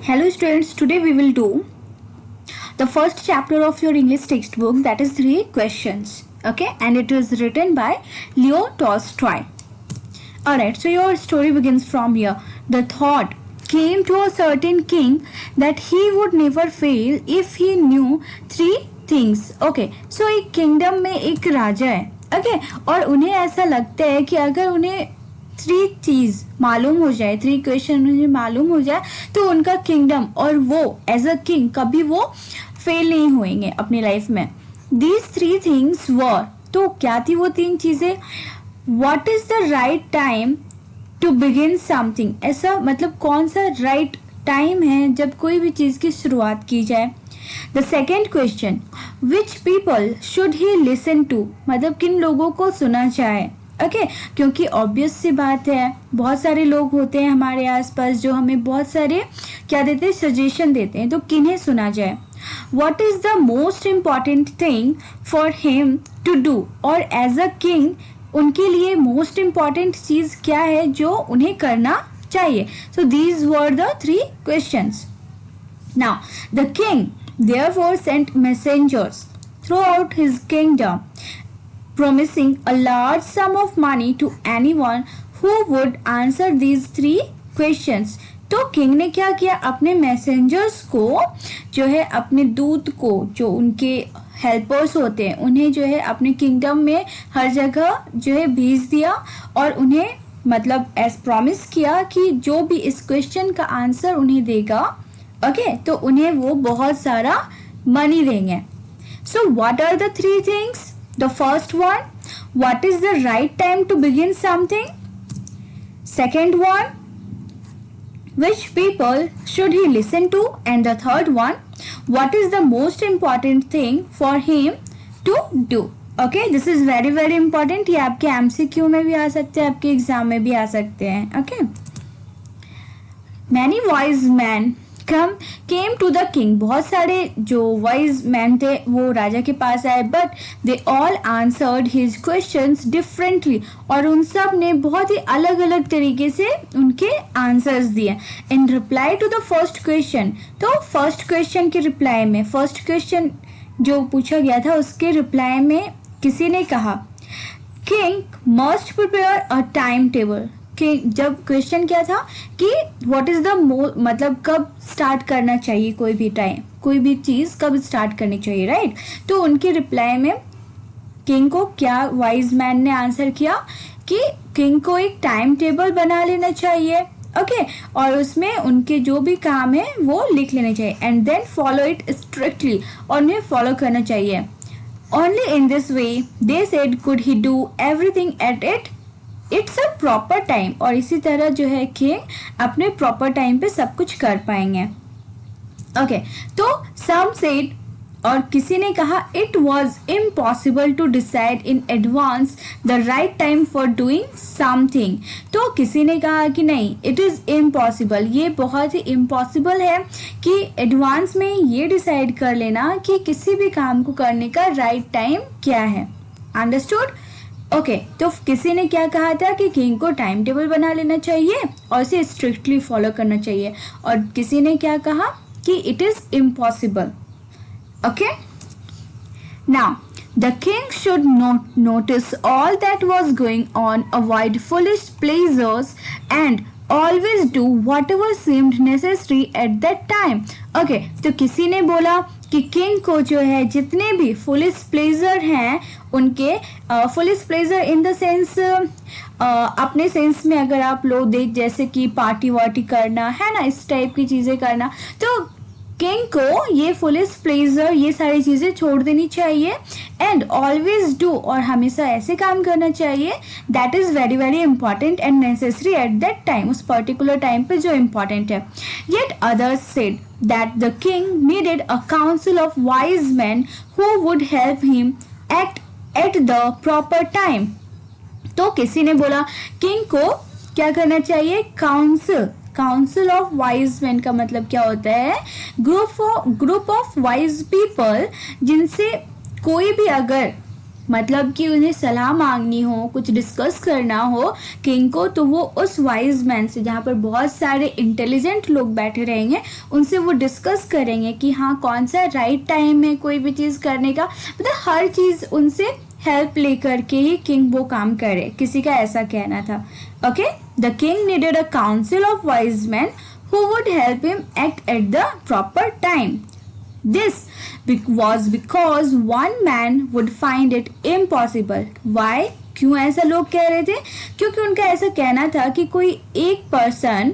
Hello students, today we will do the first chapter of your English textbook, that is 3 questions. Okay, and it is written by Leo Tolstoy. Alright, so your story begins from here. The thought came to a certain king that he would never fail if he knew 3 things. Okay, so एक kingdom में एक राजा है. Okay, और उन्हें ऐसा लगता है कि अगर उन्हें 3 चीज मालूम हो जाए, 3 क्वेश्चन उन्हें मालूम हो जाए तो उनका किंगडम और वो एज अ किंग कभी वो फेल नहीं होंगे अपनी लाइफ में. दीज 3 थिंग्स वर, तो क्या थी वो 3 चीजें? What is the right time to begin something, ऐसा मतलब कौन सा राइट टाइम है जब कोई भी चीज की शुरुआत की जाए. The second question, which people should he listen to, मतलब किन लोगों को सुना जाए. ओके क्योंकि ऑब्वियस सी बात है, बहुत सारे लोग होते हैं हमारे आसपास जो हमें बहुत सारे क्या देते हैं, सजेशन देते हैं, तो किन्हें सुना जाए. What is the most important thing for him to do, और एज अ किंग उनके लिए मोस्ट इम्पॉर्टेंट चीज क्या है जो उन्हें करना चाहिए. So these were the 3 questions. Now the king therefore sent messengers throughout his kingdom, promising a large sum of money to anyone who would answer these 3 questions. तो किंग ने क्या किया, अपने मैसेंजर्स को जो है, अपने दूत को, जो उनके हेल्पर्स होते हैं, उन्हें जो है अपने किंगडम में हर जगह जो है भेज दिया और उन्हें मतलब एज प्रॉमिस किया कि जो भी इस क्वेश्चन का आंसर उन्हें देगा, ओके तो उन्हें वो बहुत सारा मनी देंगे. So what are the 3 things? The first one, what is the right time to begin something? Second one, which people should he listen to? And the third one, what is the most important thing for him to do? Okay, this is very very important. ये आपके MCQ में भी आ सकते हैं, आपके exam में भी आ सकते हैं. Okay, many wise men came to the king. बहुत सारे जो wise men थे वो राजा के पास आए, but they all answered his questions differently. और उन सब ने बहुत ही अलग अलग तरीके से उनके आंसर्स दिए. In reply to the first question, तो फर्स्ट क्वेश्चन के रिप्लाई में, फर्स्ट क्वेश्चन जो पूछा गया था उसके रिप्लाई में किसी ने कहा, king must prepare a timetable. कि जब क्वेश्चन क्या था कि व्हाट इज द मतलब कब स्टार्ट करना चाहिए, कोई भी टाइम, कोई भी चीज कब स्टार्ट करनी चाहिए, राइट. तो उनके रिप्लाई में किंग को क्या वाइज मैन ने आंसर किया कि किंग को एक टाइम टेबल बना लेना चाहिए, ओके और उसमें उनके जो भी काम है वो लिख लेने चाहिए, and then follow it strictly, और उन्हें फॉलो करना चाहिए. Only in this way they said could he do everything at its a proper time, और इसी तरह जो है किंग अपने प्रॉपर टाइम पे सब कुछ कर पाएंगे. ओके तो सम सेड, और किसी ने कहा it was impossible to decide in advance the right time for doing something. तो किसी ने कहा कि नहीं, इट इज इम्पॉसिबल, ये बहुत ही इम्पॉसिबल है कि एडवांस में ये डिसाइड कर लेना कि किसी भी काम को करने का राइट टाइम क्या है. अंडरस्टूड? ओके तो किसी ने क्या कहा था कि किंग को टाइम टेबल बना लेना चाहिए और इसे स्ट्रिक्टली फॉलो करना चाहिए, और किसी ने क्या कहा कि it is impossible. Okay now the king should not notice all that was going on, avoid foolish pleasures and always do what ever seemed necessary at that time. Okay तो किसी ने बोला कि किंग को जो है जितने भी फुलिश प्लेजर हैं उनके, foolish pleasure in the sense अपने सेंस में अगर आप लोग देख, जैसे कि पार्टी वार्टी करना है ना, इस टाइप की चीज़ें करना, तो किंग को ये फुलिश प्लेजर ये सारी चीज़ें छोड़ देनी चाहिए, एंड ऑलवेज डू, और हमेशा ऐसे काम करना चाहिए that is very very important and necessary at that time, उस पर्टिकुलर टाइम पे जो इम्पॉर्टेंट है. Yet others said that the king needed a council of wise men who would help him act at the proper time. तो किसी ने बोला king को क्या करना चाहिए, काउंसिल ऑफ वाइज मैन का मतलब क्या होता है, ग्रुप ऑफ वाइज पीपल, जिनसे कोई भी अगर मतलब कि उन्हें सलाह मांगनी हो, कुछ डिस्कस करना हो किंग को, तो वो उस वाइज मैन से, जहाँ पर बहुत सारे इंटेलिजेंट लोग बैठे रहेंगे, उनसे वो डिस्कस करेंगे कि हाँ कौन सा राइट टाइम है कोई भी चीज़ करने का, मतलब हर चीज़ उनसे हेल्प लेकर के ही किंग वो काम करे, किसी का ऐसा कहना था. Okay, the king needed a council of wise man who would help him act at the proper time. This was because one man would find it impossible. Why? क्यों ऐसा लोग कह रहे थे? क्योंकि उनका ऐसा कहना था कि कोई एक पर्सन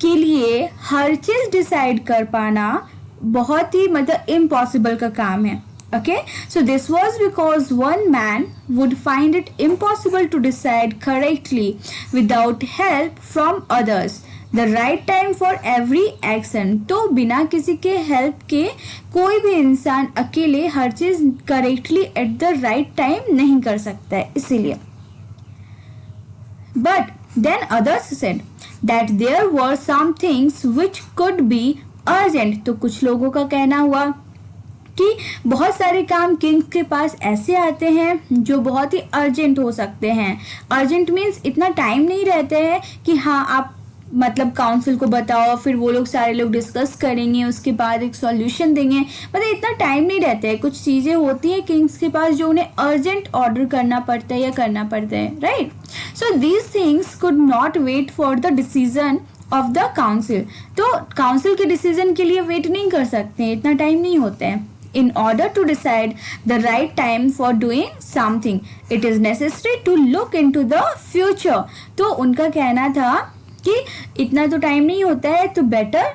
के लिए हर चीज डिसाइड कर पाना बहुत ही मतलब इम्पॉसिबल का काम है. Okay, so this was because one man would find it impossible to decide correctly without help from others. The right time for every action. तो बिना किसी के हेल्प के कोई भी इंसान अकेले हर चीज correctly at the right time नहीं कर सकता है, इसीलिए. But then others said that there were some things which could be urgent. तो कुछ लोगों का कहना हुआ कि बहुत सारे काम किंग के पास ऐसे आते हैं जो बहुत ही अर्जेंट हो सकते हैं. अर्जेंट मीन्स इतना टाइम नहीं रहता है कि हाँ आप मतलब काउंसिल को बताओ, फिर वो लोग सारे लोग डिस्कस करेंगे, उसके बाद एक सॉल्यूशन देंगे, मतलब इतना टाइम नहीं रहता है. कुछ चीज़ें होती हैं किंग्स के पास जो उन्हें अर्जेंट ऑर्डर करना पड़ता है या करना पड़ता है, right. So these things could not wait for the decision of the council. तो काउंसिल के डिसीजन के लिए वेट नहीं कर सकते, इतना टाइम नहीं होता है. In order to decide the right time for doing something, it is necessary to look into the future. तो उनका कहना था कि इतना तो टाइम नहीं होता है, तो बेटर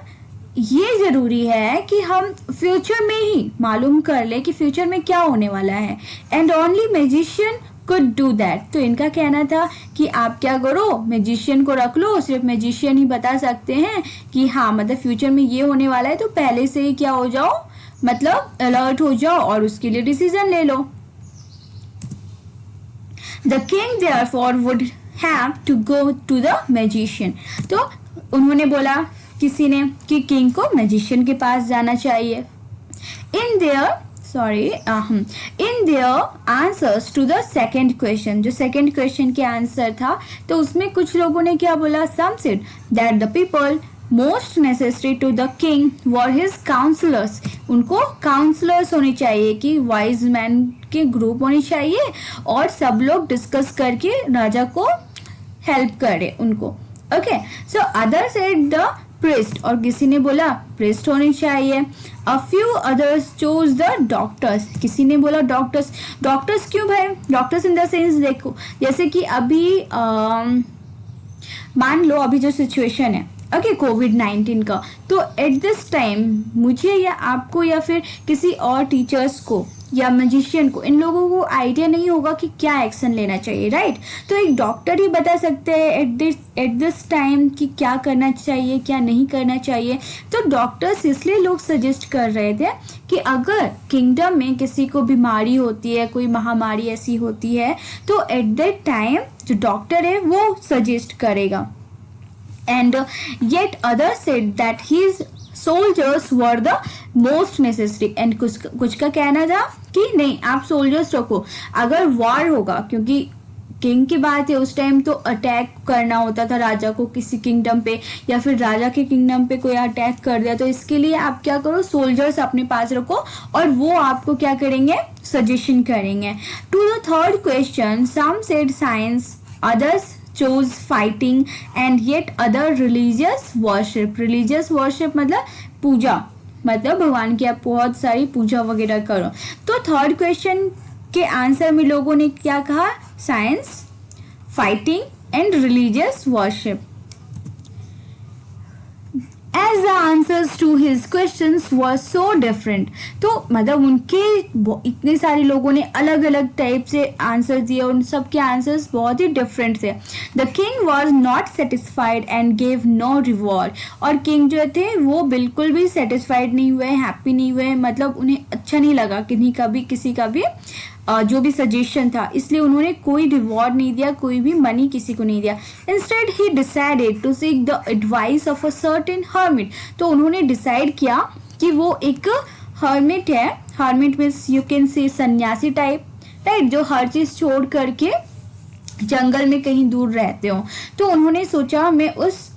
ये ज़रूरी है कि हम फ्यूचर में ही मालूम कर ले कि फ्यूचर में क्या होने वाला है. And only magician could do that. तो इनका कहना था कि आप क्या करो, मैजिशियन को रख लो, सिर्फ मैजिशियन ही बता सकते हैं कि हाँ मतलब फ्यूचर में ये होने वाला है, तो पहले से ही क्या हो जाओ, मतलब अलर्ट हो जाओ और उसके लिए डिसीजन ले लो. The king therefore would have to go to the magician. तो उन्होंने बोला किसी ने कि किंग को मैजिशियन के पास जाना चाहिए. In their answers to the second question, जो सेकेंड क्वेश्चन के आंसर था, तो उसमें कुछ लोगों ने क्या बोला, some said that the people most necessary to the king were his counsellors. उनको काउंसलर्स होने चाहिए कि वाइज मैन के ग्रुप होने चाहिए और सब लोग डिस्कस करके राजा को हेल्प करे उनको. Okay, so other said the priest, और किसी ने बोला प्रिस्ट होने चाहिए. A few others chose the doctors, किसी ने बोला डॉक्टर्स. डॉक्टर्स क्यों भाई? डॉक्टर्स इन द सेंस देखो, जैसे कि अभी मान लो अभी जो सिचुएशन है ओके कोविड-19 का, तो एट दिस टाइम मुझे या आपको या फिर किसी और टीचर्स को या मैजिशियन को, इन लोगों को आइडिया नहीं होगा कि क्या एक्शन लेना चाहिए, राइट. तो एक डॉक्टर ही बता सकते हैं एट दिस टाइम कि क्या करना चाहिए क्या नहीं करना चाहिए. तो डॉक्टर्स इसलिए लोग सजेस्ट कर रहे थे कि अगर किंगडम में किसी को बीमारी होती है, कोई महामारी ऐसी होती है, तो एट दैट टाइम जो डॉक्टर है वो सजेस्ट करेगा. And yet others said that his soldiers were the most necessary. And कुछ का कहना था कि नहीं आप सोल्जर्स रखो, अगर वॉर होगा, क्योंकि किंग की बात है उस टाइम तो अटैक करना होता था राजा को किसी किंगडम पे, या फिर राजा के किंगडम पे कोई अटैक कर दिया, तो इसके लिए आप क्या करो, सोल्जर्स अपने पास रखो और वो आपको क्या करेंगे, सजेशन करेंगे. To the third question some said science, others chose fighting and yet other religious worship. religious worship मतलब पूजा, मतलब भगवान की आप बहुत सारी पूजा वगैरह करो. तो थर्ड क्वेश्चन के आंसर में लोगों ने क्या कहा, science, fighting and religious worship. As the answers to his questions were so different, तो मतलब उनके इतने सारे लोगों ने अलग अलग टाइप से आंसर दिए, उन सब के आंसर्स बहुत ही डिफरेंट थे. The king was not satisfied and gave no reward. और किंग जो थे वो बिल्कुल भी सेटिस्फाइड नहीं हुए, हैप्पी नहीं हुए, मतलब उन्हें अच्छा नहीं लगा किसी का भी जो भी सजेशन था, इसलिए उन्होंने कोई रिवॉर्ड नहीं दिया, कोई भी मनी किसी को नहीं दिया. Instead he decided to seek the advice of a certain hermit. तो उन्होंने डिसाइड किया कि वो एक हर्मिट है, hermit means you can say सन्यासी टाइप, राइट, जो हर चीज छोड़ करके जंगल में कहीं दूर रहते हो। तो उन्होंने सोचा मैं उस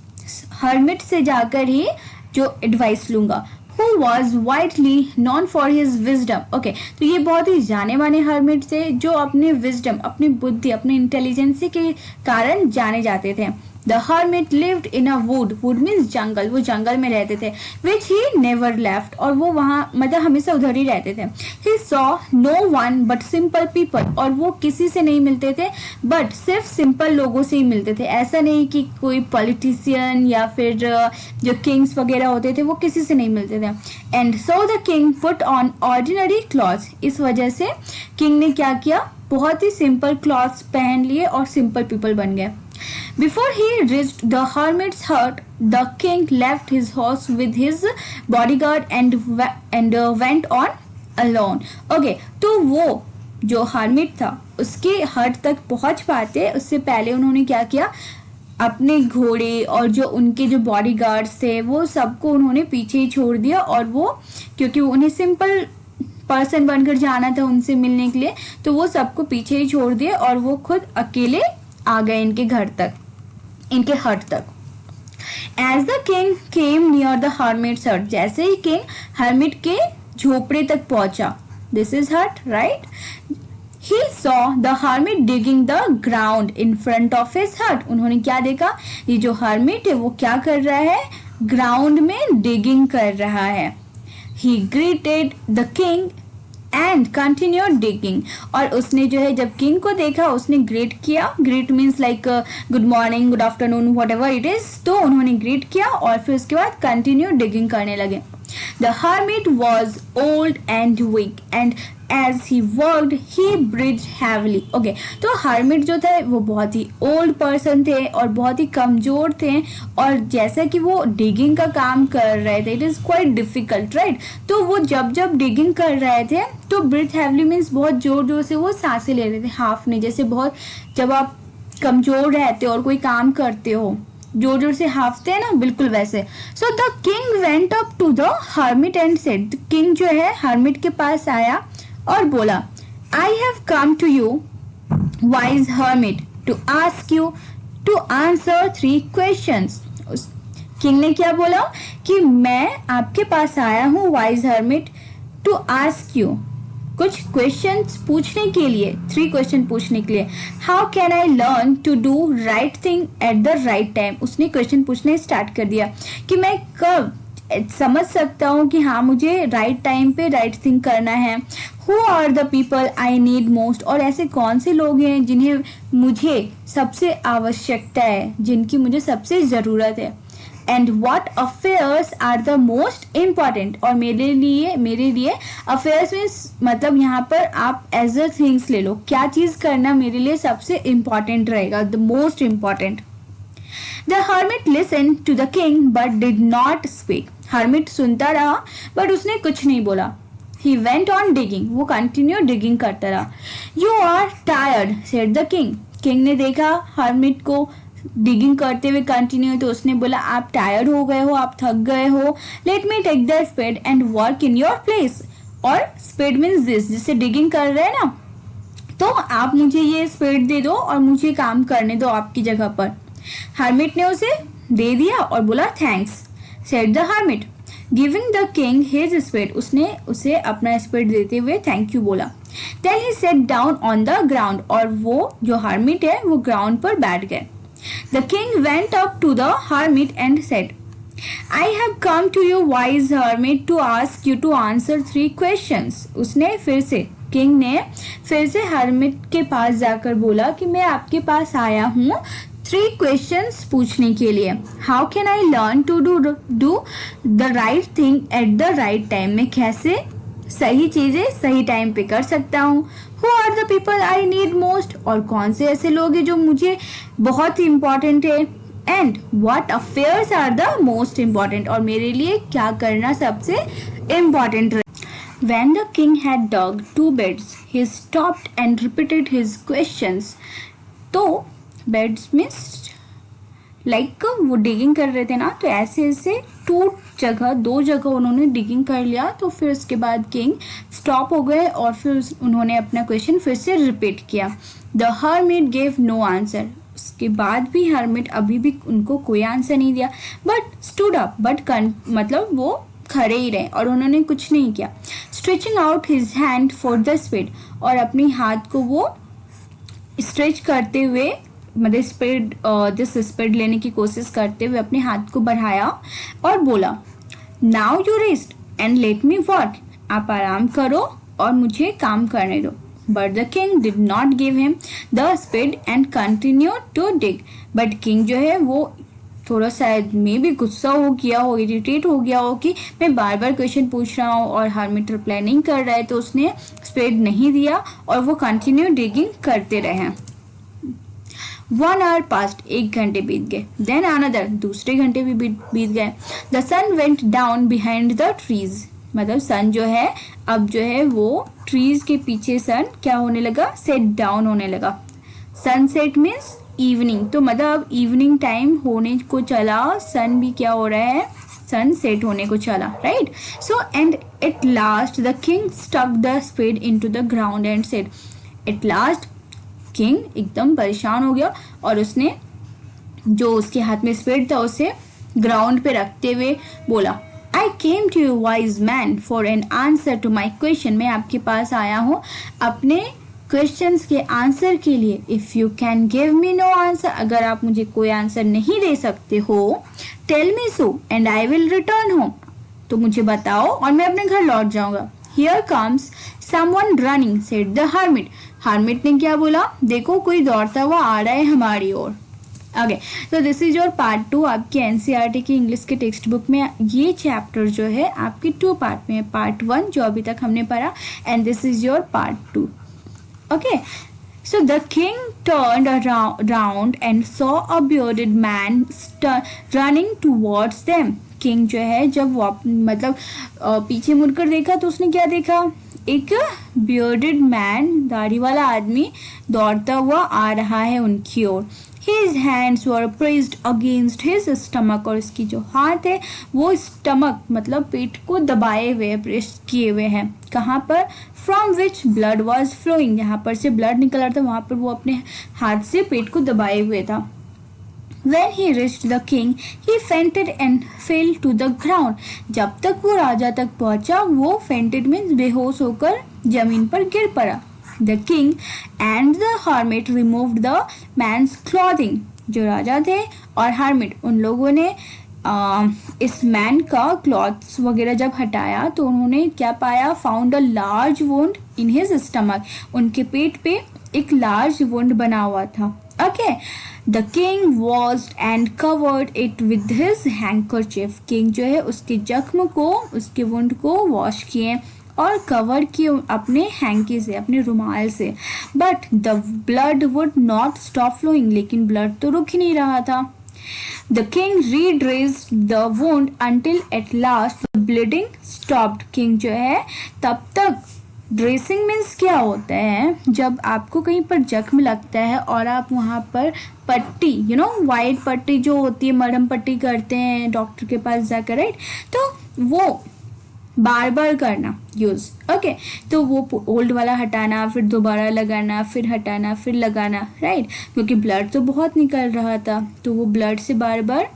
हर्मिट से जाकर ही जो एडवाइस लूंगा, who was widely known for his wisdom। Okay, तो ये बहुत ही जाने माने हर्मिट थे जो अपने विजडम, अपनी बुद्धि, अपने इंटेलिजेंसी के कारण जाने जाते थे। The hermit lived in a wood, wood means जंगल, वो जंगल में रहते थे, which he never left, और वो वहाँ मतलब हमेशा उधर ही रहते थे। He saw no one but simple people, और वो किसी से नहीं मिलते थे but सिर्फ सिंपल लोगों से ही मिलते थे। ऐसा नहीं कि कोई पॉलिटिशियन या फिर जो किंग्स वगैरह होते थे वो किसी से नहीं मिलते थे। And so the king put on ordinary clothes, इस वजह से किंग ने क्या किया, बहुत ही सिंपल क्लॉथ्स पहन लिए और सिंपल पीपल बन गए। Before he reached the hermit's hut, the king left his horse with his bodyguard and went on alone. Okay, तो वो जो hermit था उसके हट तक पहुंच पाते उससे पहले उन्होंने क्या किया, अपने घोड़े और जो उनके जो बॉडीगार्ड्स थे वो सबको उन्होंने पीछे ही छोड़ दिया, और वो क्योंकि उन्हें सिंपल पर्सन बनकर जाना था उनसे मिलने के लिए, तो वो सबको पीछे ही छोड़ दिए और वो खुद अकेले आ गए इनके घर तक, इनके हट तक। As the king came near the hermit's hut, जैसे ही किंग हर्मिट के झोपड़े तक पहुंचा, this is hut, right? He saw the hermit digging the ground in front of his hut. उन्होंने क्या देखा, ये जो हर्मिट है वो क्या कर रहा है, ग्राउंड में डिगिंग कर रहा है। He greeted the king and continued digging, और उसने जो है जब किंग को देखा उसने ग्रीट किया, greet means like good morning, good afternoon, what ever it is, तो उन्होंने ग्रीट किया और फिर उसके बाद कंटिन्यू डिगिंग करने लगे। The hermit was old and weak, and as he worked, he breathed heavily. Okay, तो hermit जो था वो बहुत ही old person थे और बहुत ही कमजोर थे, और जैसा कि वो digging का काम कर रहे थे, it is quite difficult, right? तो वो जब जब digging कर रहे थे तो breathe heavily means बहुत जोर जोर से वो सांसें ले रहे थे, हाफ नहीं, जैसे बहुत जब आप कमजोर रहते हो और कोई काम करते हो जोर जोर से हाफते हैं ना, बिल्कुल वैसे। So the king went up to the hermit and said, king जो है हर्मिट के पास आया और बोला, I have come to you wise hermit to ask you to answer 3 questions. King ने क्या बोला कि मैं आपके पास आया हूँ wise hermit to ask you, कुछ क्वेश्चंस पूछने के लिए, 3 क्वेश्चन पूछने के लिए। How can I learn to do right thing at the right time. उसने क्वेश्चन पूछने स्टार्ट कर दिया कि मैं कब समझ सकता हूँ कि हाँ मुझे राइट टाइम पे राइट थिंग करना है। Who are the people I need most, और ऐसे कौन से लोग हैं जिन्हें मुझे सबसे आवश्यकता है, जिनकी मुझे सबसे ज़रूरत है। And what affairs are the most important, और मेरे लिए अफेयर्स मीन्स मतलब यहाँ पर आप एज अ थिंग्स ले लो, क्या चीज़ करना मेरे लिए सबसे इम्पॉर्टेंट रहेगा, the most important. The hermit listen to the king but did not speak. Hermit सुनता रहा बट उसने कुछ नहीं बोला। ही वेंट ऑन डिगिंग, वो कंटिन्यू डिगिंग करता रहा। You are tired said the king. King ने देखा हर्मिट को डिगिंग करते हुए कंटिन्यू, तो उसने बोला आप टायर्ड हो गए हो, आप थक गए हो, let me take the spade and work in your place. और स्पेड मीन्स दिस, जिससे डिगिंग कर रहे हैं ना, तो आप मुझे ये स्पेड दे दो और मुझे काम करने दो आपकी जगह पर। हर्मिट ने उसे दे दिया और बोला thanks said the hermit giving the king his spade. उसने उसे अपना स्पेड देते हुए थैंक यू बोला। Then he sat down on the ground, और वो जो हर्मिट है वो ग्राउंड पर बैठ गए। The king went up to the hermit and said, I have come to you wise hermit to ask you to answer 3 questions. उसने king ने फिर से हर्मिट के पास जाकर बोला कि मैं आपके पास आया हूँ 3 क्वेश्चंस पूछने के लिए। How can I learn to do the right thing at the right time, मैं कैसे सही चीजें सही टाइम पे कर सकता हूँ। Who are the people I need most, और कौन से ऐसे लोग हैं जो मुझे बहुत ही इम्पोर्टेंट है। And what affairs are the most important, और मेरे लिए क्या करना सबसे इम्पॉर्टेंट है। When the king had dug 2 beds, he stopped and repeated his questions. तो beds means लाइक वो डिगिंग कर रहे थे ना, तो ऐसे ऐसे दो जगह उन्होंने डिगिंग कर लिया। तो फिर उसके बाद किंग स्टॉप हो गए और फिर उन्होंने अपना क्वेश्चन फिर से रिपीट किया। The hermit gave no answer. उसके बाद भी हर्मिट अभी भी उनको कोई आंसर नहीं दिया, बट स्टूड अप, मतलब वो खड़े ही रहे और उन्होंने कुछ नहीं किया। Stretching out his hand for the speed, और अपनी हाथ को वो स्ट्रेच करते हुए, मतलब स्पीड लेने की कोशिश करते हुए अपने हाथ को बढ़ाया और बोला, now you rest and let me work. आप आराम करो और मुझे काम करने दो। But the king did not give him the spade and continue to dig. But king जो है वो थोड़ा शायद में भी गुस्सा हो गया हो, इरिटेट हो गया हो कि मैं बार बार क्वेश्चन पूछ रहा हूँ और हर्मिट रिप्लाई नहीं कर रहा है, तो उसने स्पीड नहीं दिया और वो कंटिन्यू डिगिंग करते रहे। 1 hour passed, 1 घंटे बीत गए। देन अनदर, दूसरे घंटे भी बीत गए। The sun went down behind the trees, मतलब सन जो है अब जो है वो ट्रीज के पीछे सन क्या होने लगा, सेट डाउन होने लगा। सनसेट मीन्स इवनिंग, तो मतलब इवनिंग टाइम होने को चला, सन भी क्या हो रहा है, सन सेट होने को चला, right. So and at last the king stuck the spade into the ground and said, at last king एकदम परेशान हो गया और उसने जो उसके हाथ में स्पीड था उसे ग्राउंड पे रखते हुए बोला, I came to you wise man for an answer to my question. मैं आपके पास आया हूँ अपने क्वेश्चंस के आंसर के लिए। If you can give me no answer, अगर आप मुझे कोई आंसर नहीं दे सकते हो, tell me so and I will return home, तो मुझे बताओ और मैं अपने घर लौट जाऊंगा। Here comes someone running, said the hermit. Hermit ने क्या बोला, देखो कोई दौड़ता हुआ आ रहा है हमारी ओर। ओके, तो दिस इज योर पार्ट 2 आपके एनसीईआरटी की इंग्लिश के टेक्स्ट बुक में। ये चैप्टर जो है आपके 2 पार्ट में है, पार्ट 1 जो अभी तक हमने पढ़ा and this is your part 2। Okay, so the king turned around and saw a bearded man running towards them. King जो है जब वो मतलब पीछे मुड़कर देखा तो उसने क्या देखा, एक बियर्डेड मैन, दाढ़ी वाला आदमी दौड़ता हुआ आ रहा है उनकी ओर। His hands were pressed against his stomach, और इसकी जो हाथ है वो स्टमक मतलब पेट को दबाए हुए, प्रेस किए हुए हैं। कहाँ पर, from which blood was flowing, यहाँ पर से ब्लड निकल रहा था, वहाँ पर वो अपने हाथ से पेट को दबाए हुए था। When he reached the king, he fainted and fell to the ground. जब तक वो राजा तक पहुंचा वो fainted means बेहोश होकर जमीन पर गिर पड़ा। The king and the hermit removed the man's clothing. जो राजा थे और hermit उन लोगों ने इस मैन का क्लॉथ्स वगैरह जब हटाया तो उन्होंने क्या पाया, found a large wound in his stomach. उनके पेट पे एक लार्ज वुंड बना हुआ था। Okay, the king washed and covered it with his handkerchief. King जो है उसके जख्म को, उसके वुंड को वॉश किए और कवर किए अपने हैंकी से, अपने रुमाल से। But the blood would not stop flowing, लेकिन ब्लड तो रुक ही नहीं रहा था। The king redressed the wound until at last the bleeding stopped. King जो है तब तक, ड्रेसिंग मीन्स क्या होता है, जब आपको कहीं पर जख्म लगता है और आप वहाँ पर पट्टी, वाइट पट्टी जो होती है, मरहम पट्टी करते हैं डॉक्टर के पास जाकर, राइट, तो वो बार बार करना यूज। ओके, तो वो ओल्ड वाला हटाना, फिर दोबारा लगाना, फिर हटाना, फिर लगाना, राइट, क्योंकि ब्लड तो बहुत निकल रहा था तो वो ब्लड से बार बार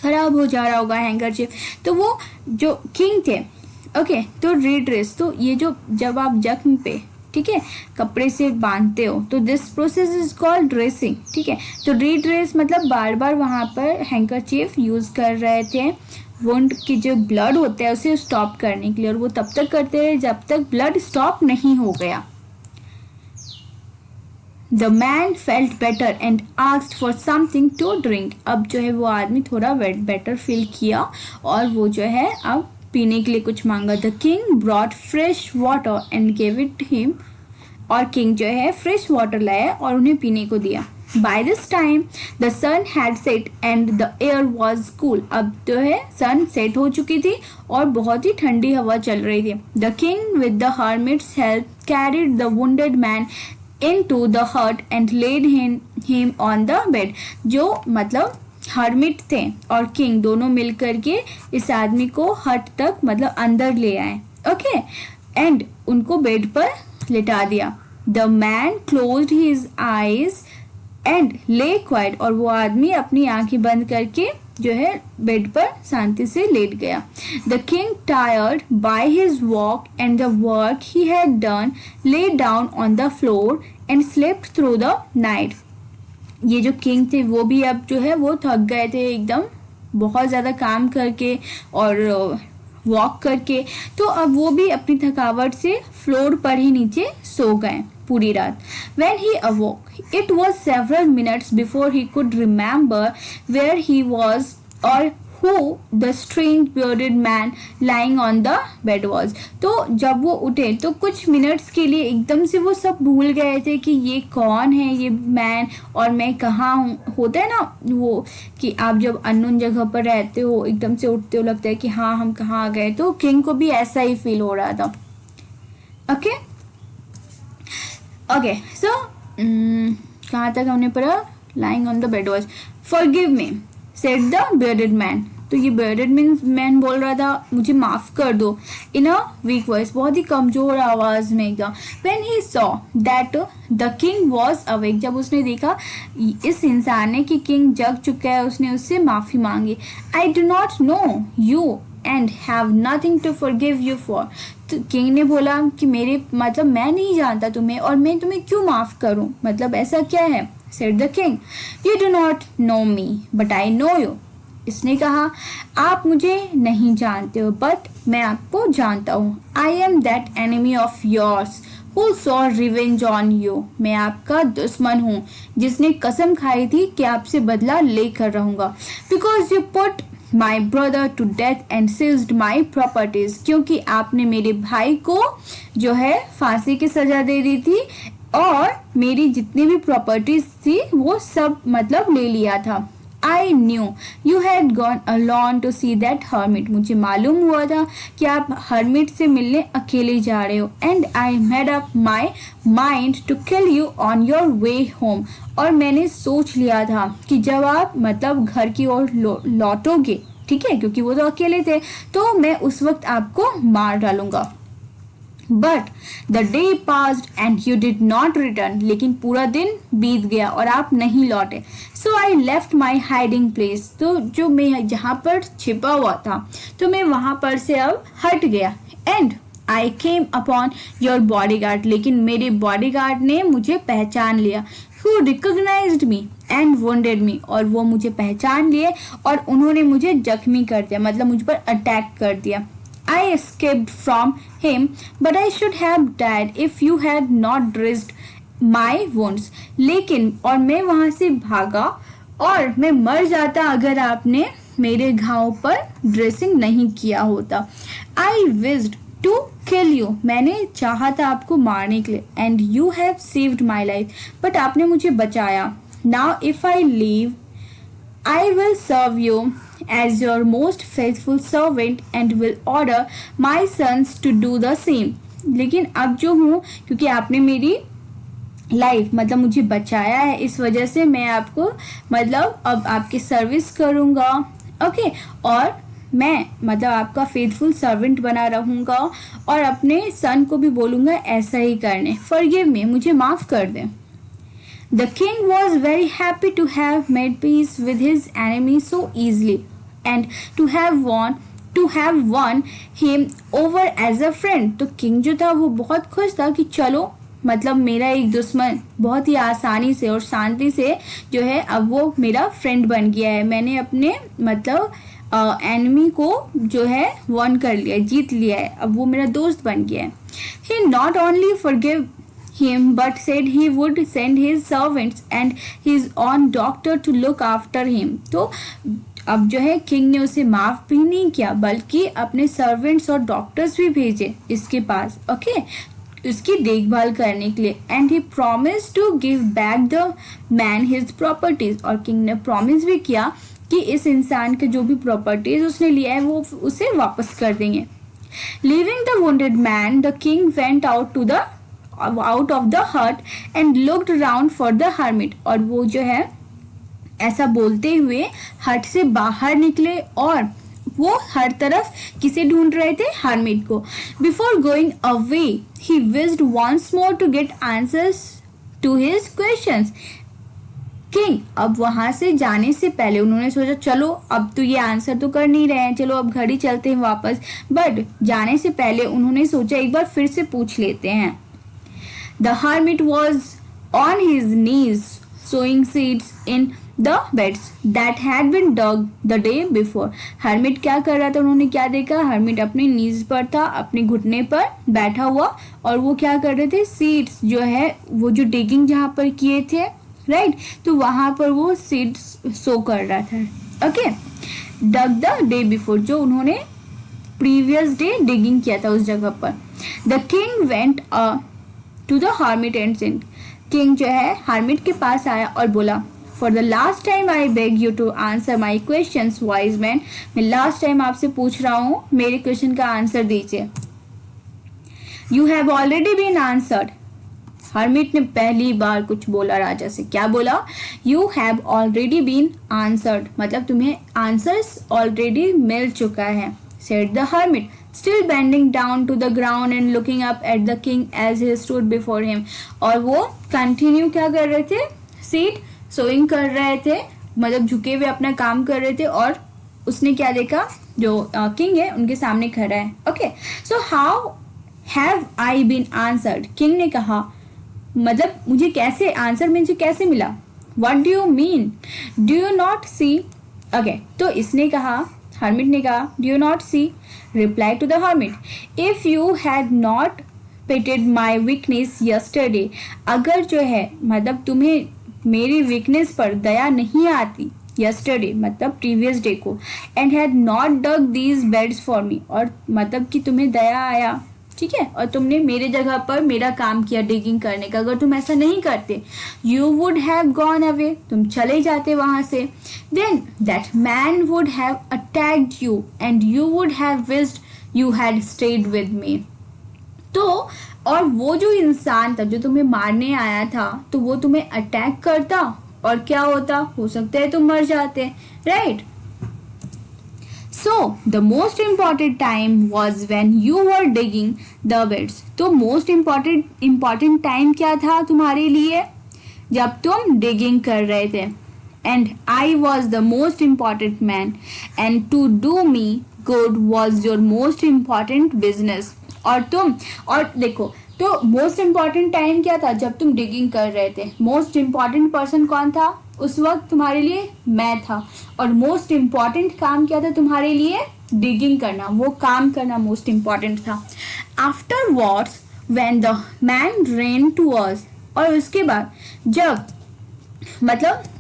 खराब हो जा रहा होगा हैंकरचिफ। तो वो जो किंग थे, ओके, तो रीड्रेस, तो ये जो जब आप जख्म पे, ठीक है, कपड़े से बांधते हो तो this process is called dressing, ठीक है। तो रीड्रेस मतलब बार बार वहाँ पर हैंकरचिफ यूज कर रहे थे वुंड की जो ब्लड होता है उसे स्टॉप करने के लिए, और वो तब तक करते रहे जब तक ब्लड स्टॉप नहीं हो गया। The man felt better and asked for something to drink. अब जो है वो आदमी थोड़ा बेटर फील किया और वो जो है अब पीने के लिए कुछ मांगा। The king brought fresh water and gave it him, और किंग जो है फ्रेश वाटर लाया और उन्हें पीने को दिया। By this time the sun had set and the air was cool. अब जो है सन सेट हो चुकी थी और बहुत ही ठंडी हवा चल रही थी। The king with the hermit's help carried the wounded man into the hut and laid him on the bed. जो मतलब हर्मिट थे और किंग दोनों मिल करके इस आदमी को हट तक मतलब अंदर ले आए. ओके, एंड उनको बेड पर लेटा दिया. The man closed his eyes and ले क्वाइट, और वो आदमी अपनी आंखें बंद करके जो है बेड पर शांति से लेट गया. The king tired by his walk and the work he had done lay down on the floor and slept through the night. ये जो किंग थे वो भी अब जो है वो थक गए थे एकदम, बहुत ज़्यादा काम करके और वॉक करके, तो अब वो भी अपनी थकावट से फ्लोर पर ही नीचे सो गए पूरी रात. When he awoke, it was several minutes before he could remember where he was or who the strange bearded man lying on the bed was. तो जब वो उठे तो कुछ मिनट्स के लिए एकदम से वो सब भूल गए थे कि ये कौन है ये मैन और मैं कहाँ हूँ. होता है ना वो कि आप जब अननोन जगह पर रहते हो एकदम से उठते हो, लगता है कि हाँ हम कहाँ आ गए. तो किंग को भी ऐसा ही फील हो रहा था. ओके ओके, सो कहाँ तक हमने पढ़ा? lying on the bed was. Forgive me, said the bearded man. तो ये bearded मैन बोल रहा था मुझे माफ कर दो, इन अ वीक वॉइस, बहुत ही कमजोर आवाज में एकदम. When he saw that the king was awake, जब उसने देखा इस इंसान ने कि किंग जग चुका है, उसने उससे माफी मांगी. I do not know you and have nothing to forgive you for. तो किंग ने बोला कि मेरे मतलब मैं नहीं जानता तुम्हें और मैं तुम्हें क्यों माफ करूं, मतलब ऐसा क्या है. Said the king, you do not know me but I know you. इसने कहा आप मुझे नहीं जानते हो बट मैं आपको जानता हूँ. I am that enemy of yours who saw revenge on you. मैं आपका दुश्मन हूँ जिसने कसम खाई थी कि आपसे बदला लेकर रहूंगा. Because you put my brother to death and seized my properties. क्योंकि आपने मेरे भाई को जो है फांसी की सजा दे दी थी और मेरी जितनी भी प्रॉपर्टीज थी वो सब मतलब ले लिया था. I knew you had gone alone to see that hermit. मुझे मालूम हुआ था कि आप हर्मिट से मिलने अकेले जा रहे हो. And I made up my mind to kill you on your way home. और मैंने सोच लिया था कि जब आप मतलब घर की ओर लौटोगे, ठीक है, क्योंकि वो तो अकेले थे, तो मैं उस वक्त आपको मार डालूंगा. But the day passed and you did not return. लेकिन पूरा दिन बीत गया और आप नहीं लौटे. So I left my hiding place. तो जो मैं जहाँ पर छिपा हुआ था तो मैं वहाँ पर से अब हट गया. And I came upon your bodyguard. लेकिन मेरे बॉडीगार्ड ने मुझे पहचान लिया. Who recognized me and wounded me. और वो मुझे पहचान लिए और उन्होंने मुझे जख्मी कर दिया, मतलब मुझ पर अटैक कर दिया. I escaped from him, but I should have died if you had not dressed my wounds. लेकिन और मैं वहाँ से भागा और मैं मर जाता अगर आपने मेरे घाव पर ड्रेसिंग नहीं किया होता. I wished to kill you. मैंने चाहा था आपको मारने के लिए. And you have saved my life. but आपने मुझे बचाया. Now if I leave, I will serve you as your most faithful servant and will order my sons to do the same. लेकिन अब जो हूँ, क्योंकि आपने मेरी लाइफ मतलब मुझे बचाया है, इस वजह से मैं आपको मतलब अब आपकी सर्विस करूँगा. ओके, और मैं मतलब आपका फेथफुल सर्वेंट बना रहूँगा और अपने सन को भी बोलूँगा ऐसा ही करने. फॉरगिव मी, मुझे माफ़ कर दें. The king was very happy to have made peace with his enemy so easily and to have won him over as a friend. तो किंग जो था वो बहुत खुश था कि चलो मतलब मेरा एक दुश्मन बहुत ही आसानी से और शांति से जो है अब वो मेरा फ्रेंड बन गया है. मैंने अपने मतलब एनिमी को जो है वन कर लिया, जीत लिया है, अब वो मेरा दोस्त बन गया है. He not only forgave him but said he would send his servants and his own doctor to look after him. तो अब जो है किंग ने उसे माफ भी नहीं किया बल्कि अपने सर्वेंट्स और डॉक्टर्स भी भेजे इसके पास, ओके, उसकी देखभाल करने के लिए. And he promised to give back the man his properties. और किंग ने प्रॉमिस भी किया कि इस इंसान के जो भी प्रॉपर्टीज उसने लिया है वो उसे वापस कर देंगे. Leaving the wounded man, the king went out of the hut and looked around for the hermit. और वो जो है ऐसा बोलते हुए हट से बाहर निकले और वो हर तरफ किसे ढूंढ रहे थे? हर्मिट को. Before going away he wished once more to get answers to his questions. King अब वहां से जाने से पहले उन्होंने सोचा चलो अब तो ये आंसर तो कर नहीं रहे हैं, चलो अब घर ही चलते हैं वापस. बट जाने से पहले उन्होंने सोचा एक बार फिर से पूछ लेते हैं. The hermit was on his knees sowing seeds in the beds that had been dug the day before. Hermit क्या कर रहा था? उन्होंने क्या देखा? हर्मिट अपने नीज पर था, अपने घुटने पर बैठा हुआ, और वो क्या कर रहे थे? सीड्स जो है वो जो डिगिंग जहाँ पर किए थे, राइट, तो वहां पर वो सीड्स सो कर रहा था. Okay, dug the day before, जो उन्होंने प्रीवियस डे डिगिंग किया था उस जगह पर. The king went to the hermit and said. King जो है हर्मिट के पास आया और बोला, for the last time I beg you to answer my question wise man. मैं लास्ट टाइम आपसे पूछ रहा हूँ, मेरे क्वेश्चन का आंसर दीजिए. You have already been answered. Hermit ने पहली बार कुछ बोला राजा से. क्या बोला? You have already been answered, मतलब तुम्हें आंसर्स ऑलरेडी मिल चुका है. said the hermit, still bending down to the ground and looking up at the king as he stood before him. और वो कंटिन्यू क्या कर रहे थे? सीड सोइंग कर रहे थे, मतलब झुके हुए अपना काम कर रहे थे. और उसने क्या देखा? जो किंग है उनके सामने खड़ा है. Okay, so how have I been answered. King ने कहा, मतलब मुझे कैसे आंसर, मुझे कैसे मिला? What do you mean? Do you not see? Okay, तो इसने कहा, हर्मिट ने कहा, do you not see? Reply to the hermit, if you had not pitied my weakness yesterday. अगर जो है मतलब तुम्हें मेरी वीकनेस पर दया नहीं आती, यस्टरडे मतलब प्रीवियस डे को, and had not dug these beds for me, और मतलब कि तुम्हें दया आया, ठीक है, और तुमने मेरे जगह पर मेरा काम किया डिगिंग करने का. अगर तुम ऐसा नहीं करते, you would have gone away, तुम चले जाते वहां से. Then that man would have attacked you and you would have wished you had stayed with me. तो और वो जो इंसान था जो तुम्हें मारने आया था, तो वो तुम्हें अटैक करता और क्या होता? हो सकता है तुम मर जाते, right? So the most important time was when you were digging the beds. तो most important time क्या था तुम्हारे लिए? जब तुम digging कर रहे थे. And I was the most important man. And to do me good was your most important business. और देखो, तो मोस्ट इम्पॉर्टेंट टाइम क्या था? जब तुम डिगिंग कर रहे थे. मोस्ट इम्पॉर्टेंट पर्सन कौन था उस वक्त तुम्हारे लिए? मैं था. और मोस्ट इम्पॉर्टेंट काम क्या था तुम्हारे लिए? डिगिंग करना, वो काम करना मोस्ट इम्पॉर्टेंट था. Afterwards when the man ran to us, और उसके बाद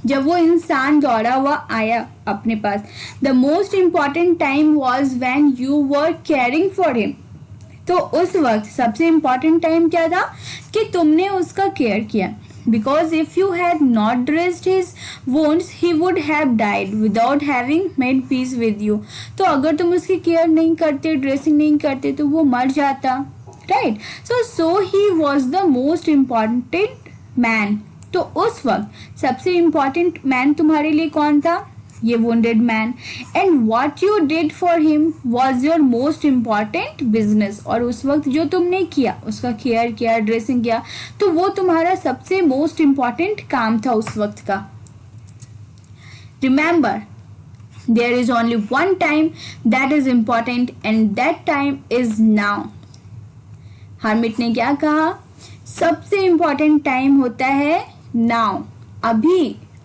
जब वो इंसान दौड़ा हुआ आया अपने पास, the most important time was when you were caring for him. तो उस वक्त सबसे इम्पॉर्टेंट टाइम क्या था? कि तुमने उसका केयर किया. Because if you had not dressed his wounds he would have died without having made peace with you. तो अगर तुम उसकी केयर नहीं करते, ड्रेसिंग नहीं करते, तो वो मर जाता, right? So he was the most important man. तो उस वक्त सबसे इम्पॉर्टेंट मैन तुम्हारे लिए कौन था? ये wounded man. And what you did for him was your most important business. और उस वक्त जो तुमने किया, उसका केयर किया, ड्रेसिंग किया, तो वो तुम्हारा सबसे मोस्ट इम्पॉर्टेंट काम था उस वक्त का. Remember, there is only one time that is important and that time is now. Hermit ने क्या कहा? सबसे इम्पॉर्टेंट टाइम होता है now.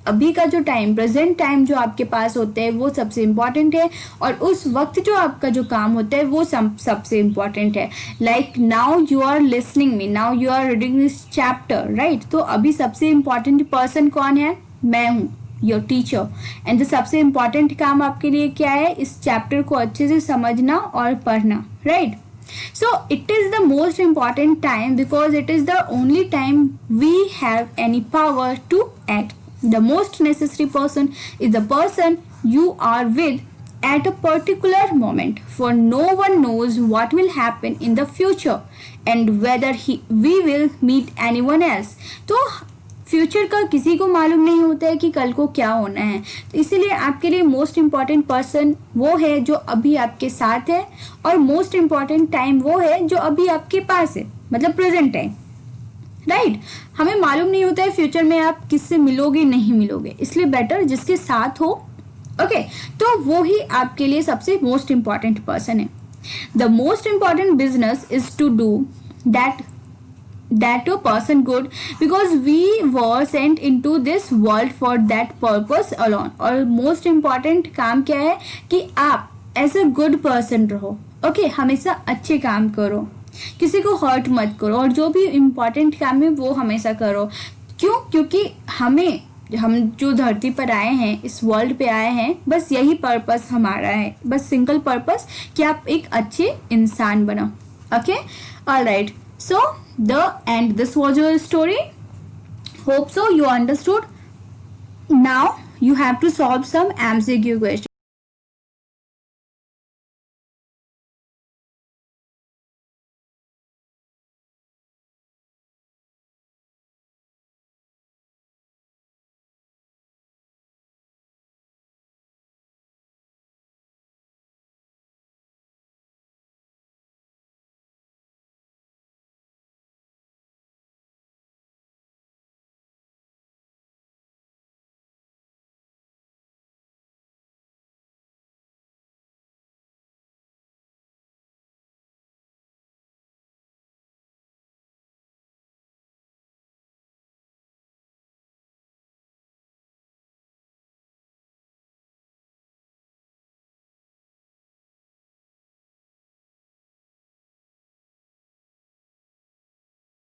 अभी का जो टाइम, प्रेजेंट टाइम जो आपके पास होता है वो सबसे इम्पॉर्टेंट है, और उस वक्त जो आपका जो काम होता है वो सबसे इम्पॉर्टेंट है. Like now you are listening me, now you are reading this chapter, right? तो अभी सबसे इम्पॉर्टेंट पर्सन कौन है? मैं हूँ, योर टीचर. एंड सबसे इम्पॉर्टेंट काम आपके लिए क्या है? इस चैप्टर को अच्छे से समझना और पढ़ना, right? So it is the most important time because it is the only time we have any power to act. The most necessary person is the person you are with at a particular moment, for no one knows what will happen in the future and whether we will meet anyone else. तो future का किसी को मालूम नहीं होता है कि कल को क्या होना है, तो इसीलिए आपके लिए मोस्ट इम्पॉर्टेंट पर्सन वो है जो अभी आपके साथ है, और मोस्ट इम्पॉर्टेंट टाइम वो है जो अभी आपके पास है, मतलब प्रेजेंट टाइम, राइट। हमें मालूम नहीं होता है फ्यूचर में आप किससे मिलोगे नहीं मिलोगे, इसलिए बेटर जिसके साथ हो, ओके, तो वो ही आपके लिए सबसे मोस्ट इम्पॉर्टेंट पर्सन है। The most important business is to do that a person good because we were sent into this world for that purpose alone। और मोस्ट इम्पॉर्टेंट काम क्या है कि आप एज अ गुड पर्सन रहो, okay, हमेशा अच्छे काम करो, किसी को हर्ट मत करो, और जो भी इम्पॉर्टेंट काम है वो हमेशा करो। क्यों? क्योंकि हम जो धरती पर आए हैं, इस वर्ल्ड पे आए हैं, बस यही पर्पस हमारा है, बस सिंगल पर्पस कि आप एक अच्छे इंसान बनो, okay. Alright, so the end, this was your story. Hope so you understood. Now you have to solve some MCQ questions.